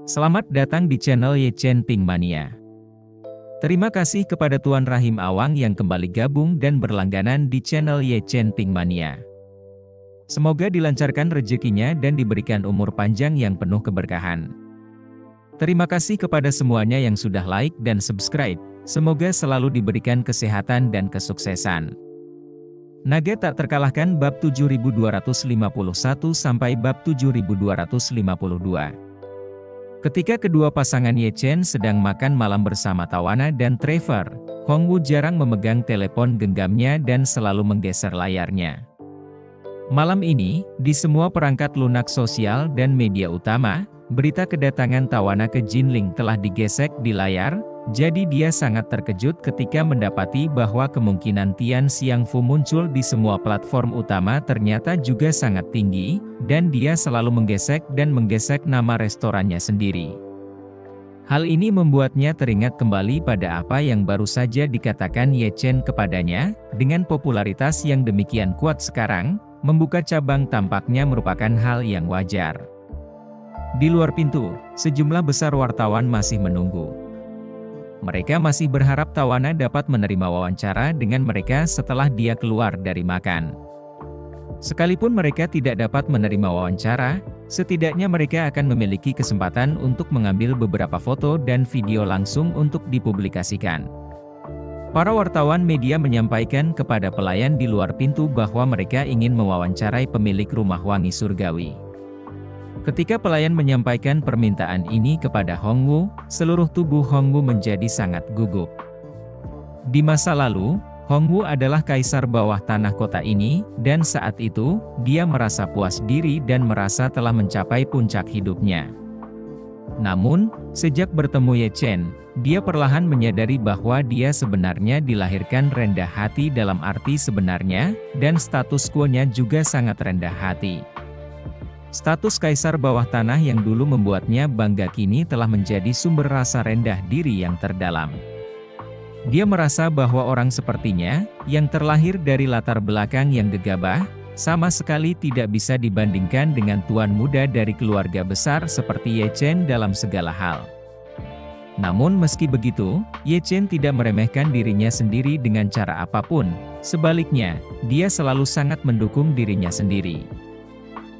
Selamat datang di channel Ye Chen Ping Mania. Terima kasih kepada Tuan Rahim Awang yang kembali gabung dan berlangganan di channel Ye Chen Ping Mania. Semoga dilancarkan rezekinya dan diberikan umur panjang yang penuh keberkahan. Terima kasih kepada semuanya yang sudah like dan subscribe. Semoga selalu diberikan kesehatan dan kesuksesan. Naga tak terkalahkan bab 7251 sampai bab 7252. Ketika kedua pasangan Ye Chen sedang makan malam bersama Tawana dan Trevor, Hongwu jarang memegang telepon genggamnya dan selalu menggeser layarnya. Malam ini, di semua perangkat lunak sosial dan media utama, berita kedatangan Tawana ke Jinling telah digesek di layar. Jadi dia sangat terkejut ketika mendapati bahwa kemungkinan Tian Xiangfu muncul di semua platform utama ternyata juga sangat tinggi, dan dia selalu menggesek nama restorannya sendiri. Hal ini membuatnya teringat kembali pada apa yang baru saja dikatakan Ye Chen kepadanya, dengan popularitas yang demikian kuat sekarang, membuka cabang tampaknya merupakan hal yang wajar. Di luar pintu, sejumlah besar wartawan masih menunggu. Mereka masih berharap Tawana dapat menerima wawancara dengan mereka setelah dia keluar dari makan. Sekalipun mereka tidak dapat menerima wawancara, setidaknya mereka akan memiliki kesempatan untuk mengambil beberapa foto dan video langsung untuk dipublikasikan. Para wartawan media menyampaikan kepada pelayan di luar pintu bahwa mereka ingin mewawancarai pemilik rumah wangi surgawi. Ketika pelayan menyampaikan permintaan ini kepada Hongwu, seluruh tubuh Hongwu menjadi sangat gugup. Di masa lalu, Hongwu adalah kaisar bawah tanah kota ini, dan saat itu, dia merasa puas diri dan merasa telah mencapai puncak hidupnya. Namun, sejak bertemu Ye Chen, dia perlahan menyadari bahwa dia sebenarnya dilahirkan rendah hati dalam arti sebenarnya, dan status quo-nya juga sangat rendah hati. Status kaisar bawah tanah yang dulu membuatnya bangga kini telah menjadi sumber rasa rendah diri yang terdalam. Dia merasa bahwa orang sepertinya, yang terlahir dari latar belakang yang gegabah, sama sekali tidak bisa dibandingkan dengan tuan muda dari keluarga besar seperti Ye Chen dalam segala hal. Namun meski begitu, Ye Chen tidak meremehkan dirinya sendiri dengan cara apapun, sebaliknya, dia selalu sangat mendukung dirinya sendiri.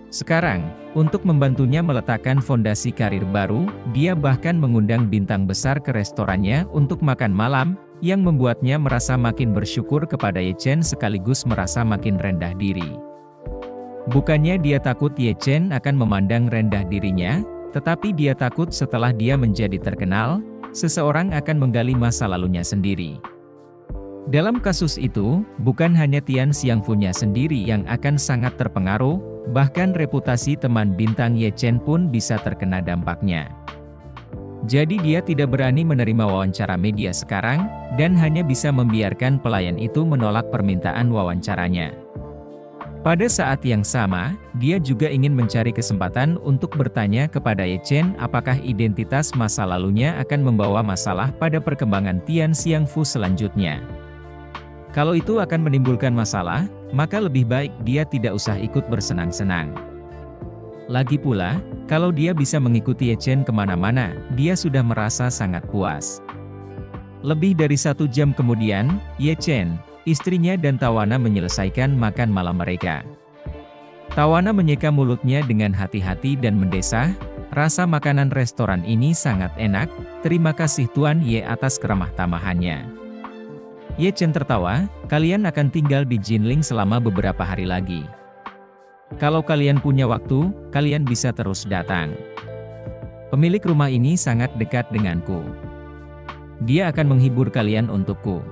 Sekarang, untuk membantunya meletakkan fondasi karir baru, dia bahkan mengundang bintang besar ke restorannya untuk makan malam, yang membuatnya merasa makin bersyukur kepada Ye Chen sekaligus merasa makin rendah diri. Bukannya dia takut Ye Chen akan memandang rendah dirinya, tetapi dia takut setelah dia menjadi terkenal, seseorang akan menggali masa lalunya sendiri. Dalam kasus itu, bukan hanya Tian Xiangfu-nya sendiri yang akan sangat terpengaruh, bahkan reputasi teman bintang Ye Chen pun bisa terkena dampaknya. Jadi dia tidak berani menerima wawancara media sekarang, dan hanya bisa membiarkan pelayan itu menolak permintaan wawancaranya. Pada saat yang sama, dia juga ingin mencari kesempatan untuk bertanya kepada Ye Chen apakah identitas masa lalunya akan membawa masalah pada perkembangan Tian Xiangfu selanjutnya. Kalau itu akan menimbulkan masalah, maka lebih baik dia tidak usah ikut bersenang-senang. Lagi pula, kalau dia bisa mengikuti Ye Chen kemana-mana, dia sudah merasa sangat puas. Lebih dari 1 jam kemudian, Ye Chen, istrinya dan Tawana menyelesaikan makan malam mereka. Tawana menyeka mulutnya dengan hati-hati dan mendesah, rasa makanan restoran ini sangat enak, terima kasih Tuan Ye atas keramah tamahannya. Ye Chen tertawa, kalian akan tinggal di Jinling selama beberapa hari lagi. Kalau kalian punya waktu, kalian bisa terus datang. Pemilik rumah ini sangat dekat denganku. Dia akan menghibur kalian untukku.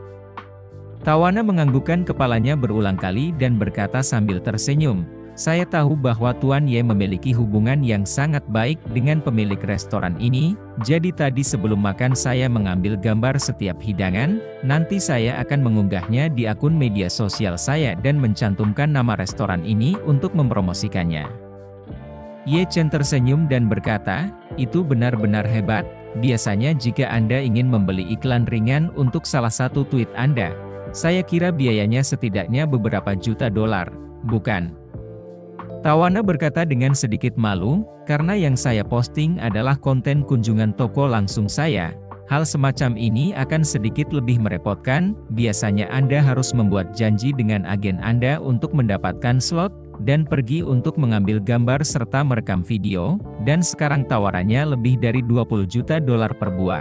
Tawana menganggukkan kepalanya berulang kali dan berkata sambil tersenyum, saya tahu bahwa Tuan Ye memiliki hubungan yang sangat baik dengan pemilik restoran ini, jadi tadi sebelum makan saya mengambil gambar setiap hidangan, nanti saya akan mengunggahnya di akun media sosial saya dan mencantumkan nama restoran ini untuk mempromosikannya. Ye Chen tersenyum dan berkata, itu benar-benar hebat, biasanya jika Anda ingin membeli iklan ringan untuk salah satu tweet Anda, saya kira biayanya setidaknya beberapa juta dolar, bukan? Tawana berkata dengan sedikit malu, karena yang saya posting adalah konten kunjungan toko langsung saya. Hal semacam ini akan sedikit lebih merepotkan, biasanya Anda harus membuat janji dengan agen Anda untuk mendapatkan slot, dan pergi untuk mengambil gambar serta merekam video, dan sekarang tawarannya lebih dari 20 juta dolar per buah.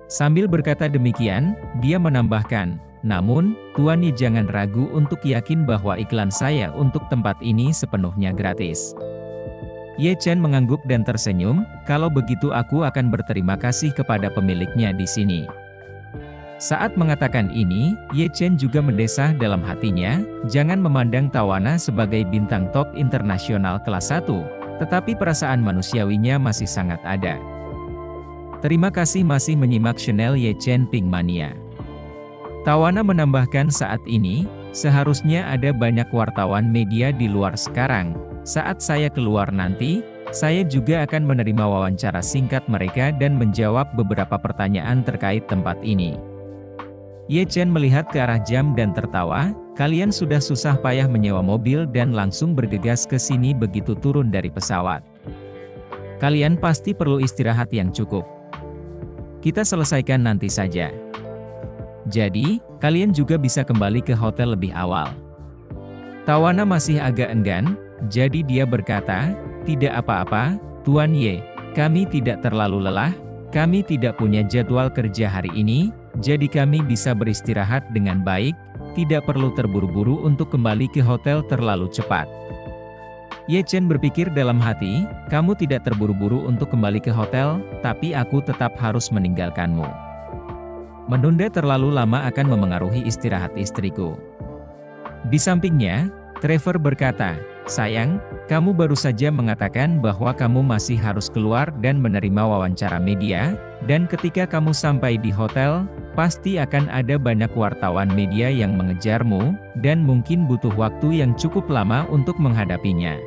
Sambil berkata demikian, dia menambahkan, namun, Tuan Ye jangan ragu untuk yakin bahwa iklan saya untuk tempat ini sepenuhnya gratis. Ye Chen mengangguk dan tersenyum, kalau begitu aku akan berterima kasih kepada pemiliknya di sini. Saat mengatakan ini, Ye Chen juga mendesah dalam hatinya, jangan memandang Tawana sebagai bintang top internasional kelas 1, tetapi perasaan manusiawinya masih sangat ada. Terima kasih masih menyimak channel Ye Chen Pink Mania. Tawana menambahkan saat ini, seharusnya ada banyak wartawan media di luar sekarang. Saat saya keluar nanti, saya juga akan menerima wawancara singkat mereka dan menjawab beberapa pertanyaan terkait tempat ini. Ye Chen melihat ke arah jam dan tertawa, kalian sudah susah payah menyewa mobil dan langsung bergegas ke sini begitu turun dari pesawat. Kalian pasti perlu istirahat yang cukup. Kita selesaikan nanti saja. Jadi, kalian juga bisa kembali ke hotel lebih awal. Tawana masih agak enggan, jadi dia berkata, tidak apa-apa, Tuan Ye, kami tidak terlalu lelah, kami tidak punya jadwal kerja hari ini, jadi kami bisa beristirahat dengan baik, tidak perlu terburu-buru untuk kembali ke hotel terlalu cepat. Ye Chen berpikir dalam hati, kamu tidak terburu-buru untuk kembali ke hotel, tapi aku tetap harus meninggalkanmu. Menunda terlalu lama akan memengaruhi istirahat istriku. Di sampingnya, Trevor berkata, sayang, kamu baru saja mengatakan bahwa kamu masih harus keluar dan menerima wawancara media, dan ketika kamu sampai di hotel, pasti akan ada banyak wartawan media yang mengejarmu, dan mungkin butuh waktu yang cukup lama untuk menghadapinya.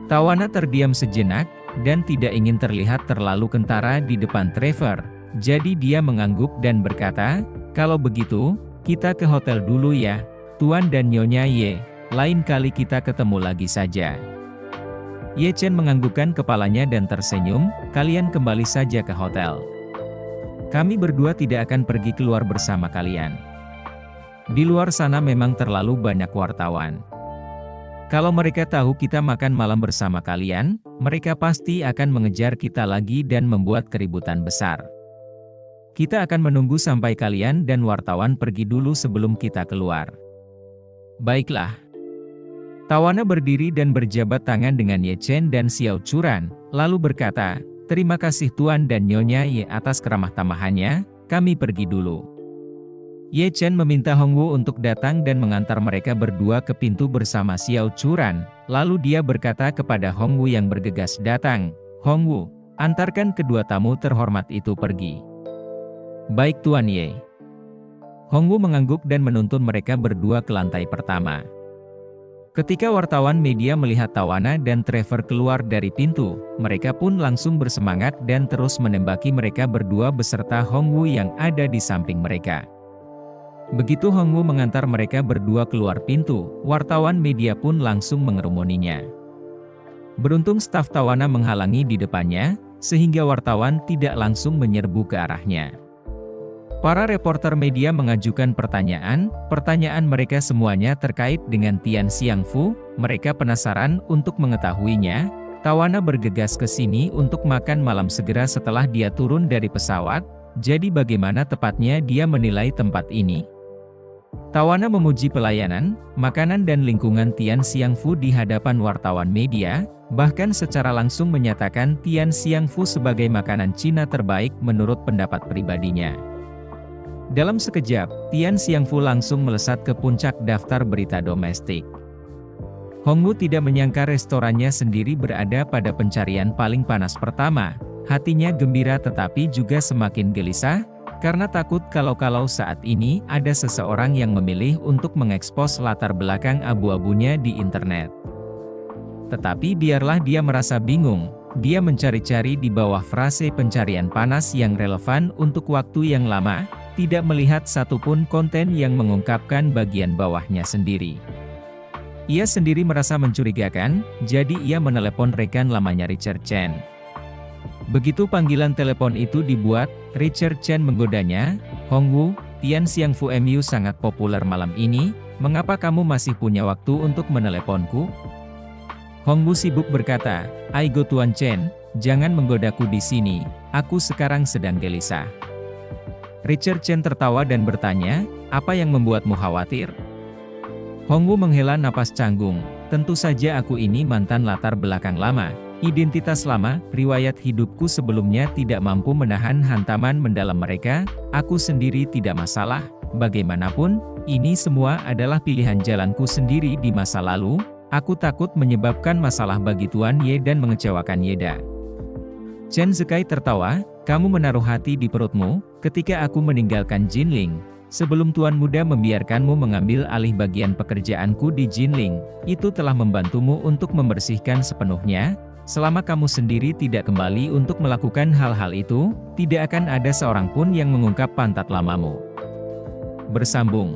Tawana terdiam sejenak, dan tidak ingin terlihat terlalu kentara di depan Trevor, jadi dia mengangguk dan berkata, kalau begitu, kita ke hotel dulu ya, Tuan dan Nyonya Ye. Lain kali kita ketemu lagi saja. Ye Chen menganggukkan kepalanya dan tersenyum, kalian kembali saja ke hotel. Kami berdua tidak akan pergi keluar bersama kalian. Di luar sana memang terlalu banyak wartawan. Kalau mereka tahu kita makan malam bersama kalian, mereka pasti akan mengejar kita lagi dan membuat keributan besar. Kita akan menunggu sampai kalian dan wartawan pergi dulu sebelum kita keluar. Baiklah. Tawana berdiri dan berjabat tangan dengan Ye Chen dan Xiao Churan, lalu berkata, terima kasih Tuan dan Nyonya Ye atas keramah tamahannya, kami pergi dulu. Ye Chen meminta Hongwu untuk datang dan mengantar mereka berdua ke pintu bersama Xiao Churan, lalu dia berkata kepada Hongwu yang bergegas datang, Hongwu, antarkan kedua tamu terhormat itu pergi. Baik Tuan Ye. Hongwu mengangguk dan menuntun mereka berdua ke lantai pertama. Ketika wartawan media melihat Tawana dan Trevor keluar dari pintu, mereka pun langsung bersemangat dan terus menembaki mereka berdua beserta Hongwu yang ada di samping mereka. Begitu Hongwu mengantar mereka berdua keluar pintu, wartawan media pun langsung mengerumuninya. Beruntung staf Tawana menghalangi di depannya, sehingga wartawan tidak langsung menyerbu ke arahnya. Para reporter media mengajukan pertanyaan mereka semuanya terkait dengan Tian Xiangfu, mereka penasaran untuk mengetahuinya. Tawana bergegas ke sini untuk makan malam segera setelah dia turun dari pesawat, jadi bagaimana tepatnya dia menilai tempat ini? Tawana memuji pelayanan, makanan dan lingkungan Tian Xiangfu di hadapan wartawan media, bahkan secara langsung menyatakan Tian Xiangfu sebagai makanan Cina terbaik menurut pendapat pribadinya. Dalam sekejap, Tian Xiangfu langsung melesat ke puncak daftar berita domestik. Hongwu tidak menyangka restorannya sendiri berada pada pencarian paling panas pertama. Hatinya gembira tetapi juga semakin gelisah, karena takut kalau saat ini ada seseorang yang memilih untuk mengekspos latar belakang abu-abunya di internet. Tetapi biarlah dia merasa bingung, dia mencari-cari di bawah frase pencarian panas yang relevan untuk waktu yang lama, tidak melihat satupun konten yang mengungkapkan bagian bawahnya sendiri. Ia sendiri merasa mencurigakan, jadi ia menelepon rekan lamanya Richard Chen. Begitu panggilan telepon itu dibuat, Richard Chen menggodanya, "Hongwu, Tian Xiang Fu Mu sangat populer malam ini, mengapa kamu masih punya waktu untuk meneleponku?" Hongwu sibuk berkata, "Aigo Tuan Chen, jangan menggodaku di sini, aku sekarang sedang gelisah." Richard Chen tertawa dan bertanya, "Apa yang membuatmu khawatir?" Hongwu menghela napas canggung, "Tentu saja aku ini mantan latar belakang lama. Identitas lama, riwayat hidupku sebelumnya tidak mampu menahan hantaman mendalam mereka, aku sendiri tidak masalah, bagaimanapun, ini semua adalah pilihan jalanku sendiri di masa lalu, aku takut menyebabkan masalah bagi Tuan Ye dan mengecewakan Yeda." Chen Zekai tertawa, "Kamu menaruh hati di perutmu, ketika aku meninggalkan Jinling. Sebelum Tuan Muda membiarkanmu mengambil alih bagian pekerjaanku di Jinling, itu telah membantumu untuk membersihkan sepenuhnya. Selama kamu sendiri tidak kembali untuk melakukan hal-hal itu, tidak akan ada seorang pun yang mengungkap pantat lamamu." Bersambung.